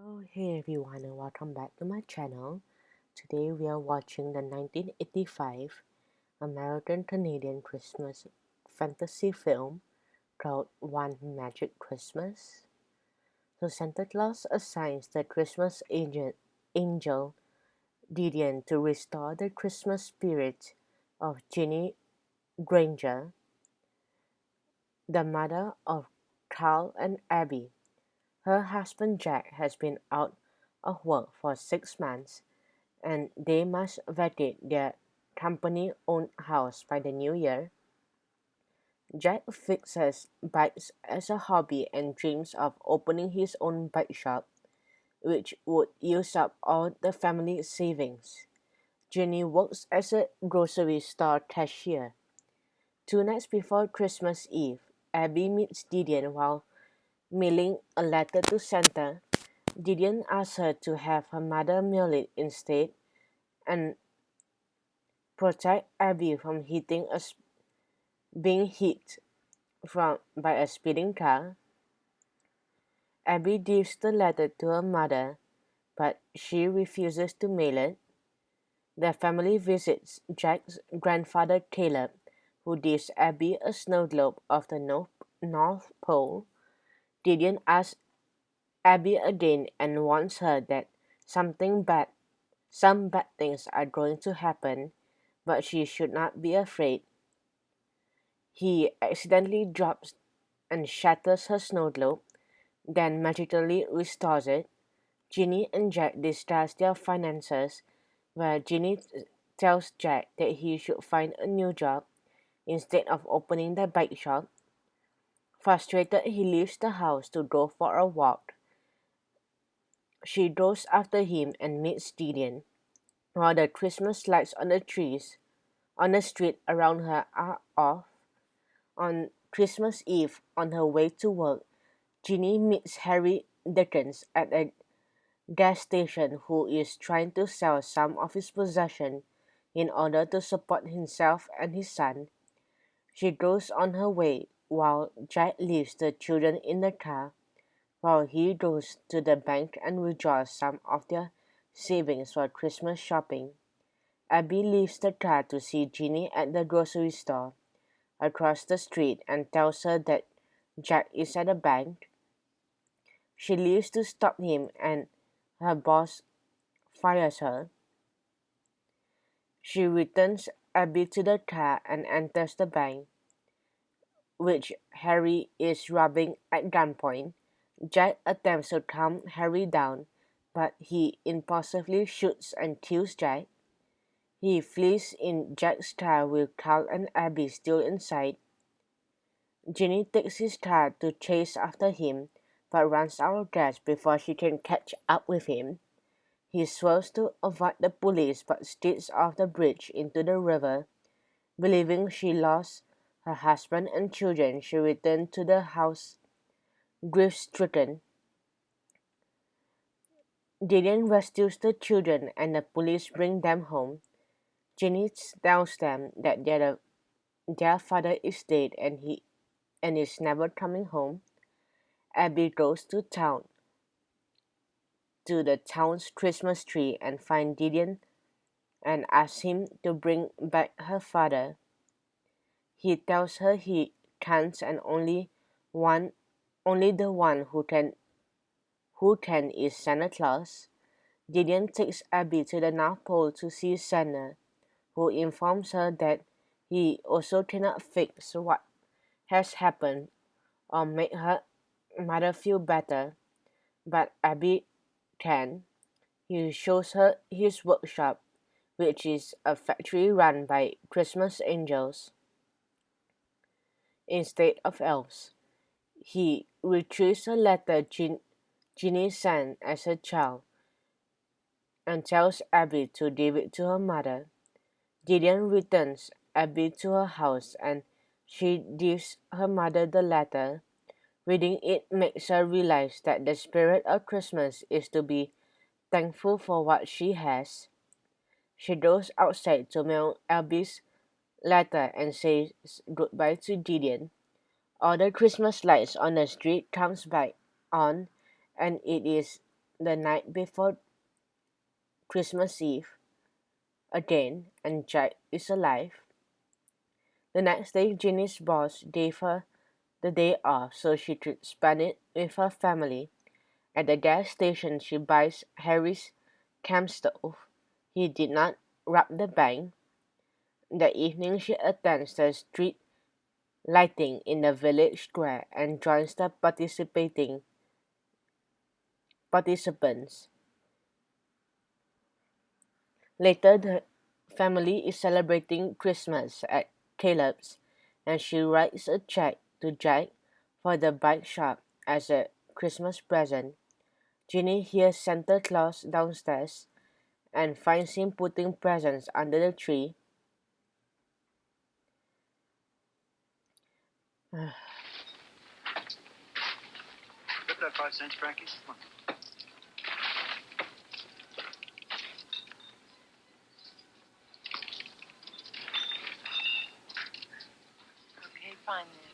Oh, hey everyone, and welcome back to my channel. Today we are watching the 1985 American Canadian Christmas fantasy film called One Magic Christmas. So Santa Claus assigns the Christmas angel Gideon to restore the Christmas spirit of Ginny Granger, the mother of Carl and Abby. Her husband Jack has been out of work for 6 months, and they must vacate their company-owned house by the new year. Jack fixes bikes as a hobby and dreams of opening his own bike shop, which would use up all the family savings. Ginny works as a grocery store cashier. 2 nights before Christmas Eve, Abby meets Gideon while mailing a letter to Santa. Gideon asks her to have her mother mail it instead and protect Abby from being hit by a speeding car. Abby gives the letter to her mother, but she refuses to mail it. The family visits Jack's grandfather Caleb, who gives Abby a snow globe of the North Pole. Gideon asks Abby again and warns her that some bad things are going to happen, but she should not be afraid. He accidentally drops and shatters her snow globe, then magically restores it. Ginny and Jack discuss their finances, where Ginny tells Jack that he should find a new job instead of opening the bike shop. Frustrated, he leaves the house to go for a walk. She goes after him and meets Gideon. While the Christmas lights on the street around her are off, on Christmas Eve, on her way to work, Ginny meets Harry Dickens at a gas station, who is trying to sell some of his possessions in order to support himself and his son. She goes on her way while Jack leaves the children in the car, while he goes to the bank and withdraws some of their savings for Christmas shopping. Abby leaves the car to see Ginny at the grocery store across the street and tells her that Jack is at a bank. She leaves to stop him, and her boss fires her. She returns Abby to the car and enters the bank, which Harry is robbing at gunpoint. Jack attempts to calm Harry down, but he impulsively shoots and kills Jack. He flees in Jack's car with Carl and Abby still inside. Ginny takes his car to chase after him, but runs out of gas before she can catch up with him. He swerves to avoid the police but skids off the bridge into the river. Believing she lost her husband and children, she returned to the house grief-stricken. Gideon rescues the children and the police bring them home. Ginny tells them that their father is dead and is never coming home. Abby goes to the town's Christmas tree and finds Gideon and asks him to bring back her father. He tells her he can't, and only the one who can is Santa Claus. Gideon takes Abby to the North Pole to see Santa, who informs her that he also cannot fix what has happened or make her mother feel better, but Abby can. He shows her his workshop, which is a factory run by Christmas angels instead of elves. He retrieves a letter Ginny sent as a child and tells Abby to give it to her mother. Gideon returns Abby to her house and she gives her mother the letter. Reading it makes her realize that the spirit of Christmas is to be thankful for what she has. She goes outside to mail Abby's letter and says goodbye to Gideon. All the Christmas lights on the street comes back on, and it is the night before Christmas Eve again and Jack is alive. The next day, Ginny's boss gave her the day off so she could spend it with her family. At the gas station, she buys Harry's camp stove. He did not rob the bank. That evening, she attends the street lighting in the village square and joins the participants. Later, the family is celebrating Christmas at Caleb's, and she writes a check to Jack for the bike shop as a Christmas present. Ginny hears Santa Claus downstairs and finds him putting presents under the tree. Get that 5 cents, Frankie. Come on. Okay, fine then.